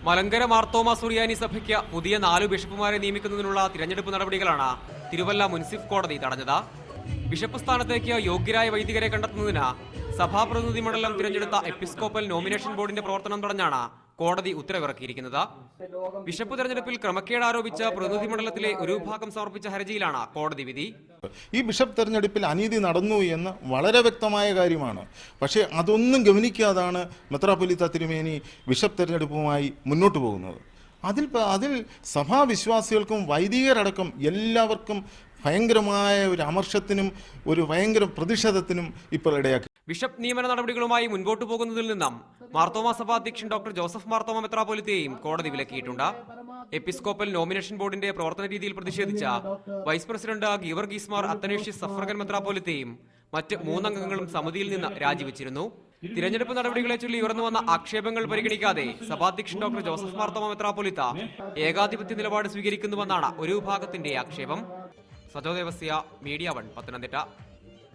മലങ്കര മാർത്തോമാ സുറിയാനി സഭയ്ക്ക് പുതിയ 4 ബിഷപ്പുമാരെ നിയമിക്കുന്നതിനുള്ള തിരഞ്ഞെടുപ്പ് നടപടികളാണ് തിരുവല്ല മുനിസിഫ് കോടതി തടഞ്ഞത്. ബിഷപ്പ് സ്ഥാനത്തേക്ക് യോഗ്യരായ വൈദികരെ കണ്ടെത്തുന്നതിന് സഭാപ്രതിനിധി മണ്ഡലം തിരഞ്ഞെടുത്ത എപ്പിസ്കോപ്പൽ നോമിനേഷൻ ബോർഡിന്റെ പ്രവർത്തനം തടഞ്ഞാണ് കോടതി ഉത്തരവിറക്കിയിരിക്കുന്നത്. ബിഷപ്പ് തെരഞ്ഞെടുപ്പിൽ ക്രമക്കേട് ആരോപിച്ച പ്രതിനിധി മണ്ഡലത്തിലെ ഒരു വിഭാഗം സമർപ്പിച്ച ഹർജിയിലാണ് കോടതി വിധി. ഈ ബിഷപ്പ് തെരഞ്ഞെടുപ്പിൽ അനീതി നടന്നു എന്ന് വളരെ വ്യക്തമായ കാര്യമാണ്. പക്ഷേ അതൊന്നും ഗവനിക്കാതാണ് മെത്രാപ്പൊലീത്ത തിരുമേനി ബിഷപ്പ് തെരഞ്ഞെടുപ്പുമായി മുന്നോട്ട് പോകുന്നത്. അതിൽ സഭാവിശ്വാസികൾക്കും വൈദികരടക്കം എല്ലാവർക്കും ഭയങ്കരമായ ഒരു അമർഷത്തിനും ഒരു ഭയങ്കര പ്രതിഷേധത്തിനും ഇപ്പോൾ ഇടയാക്കി. ബിഷപ്പ് നിയമന നടപടികളുമായി മുൻപോട്ടു പോകുന്നതിൽ നിന്നും മാർത്തോമാ സഭാ അധ്യക്ഷൻ ഡോക്ടർ ജോസഫ് മാർത്തോമാ മെത്രാപ്പൊലീത്തയെയും കോടതി വിലക്കിയിട്ടുണ്ട്. എപ്പിസ്കോപ്പൽ നോമിനേഷൻ ബോർഡിന്റെ പ്രവർത്തന രീതിയിൽ പ്രതിഷേധിച്ച vice president Geevarghese Mar Athanasius suffragan മെത്രാപ്പൊലീത്തയും മറ്റ് 3 അംഗങ്ങളും സമിതിയിൽ നിന്ന് രാജിവെച്ചിരുന്നു. തിരഞ്ഞെടുപ്പ് നടപടികളെ ചൊല്ലി ഉയർന്നുവന്ന ആക്ഷേപങ്ങൾ പരിഗണിക്കാതെ സഭാധ്യക്ഷൻ ഡോക്ടർ ജോസഫ് മാർത്തോമാ മെത്രാപ്പൊലീത്ത ഏകാധിപത്യ നിലപാട് സ്വീകരിക്കുന്നുവെന്നാണ് ഒരു വിഭാഗത്തിന്റെ ആക്ഷേപം. സജോ ദേവസ്യ, മീഡിയ 1, പത്തനംതിട്ട.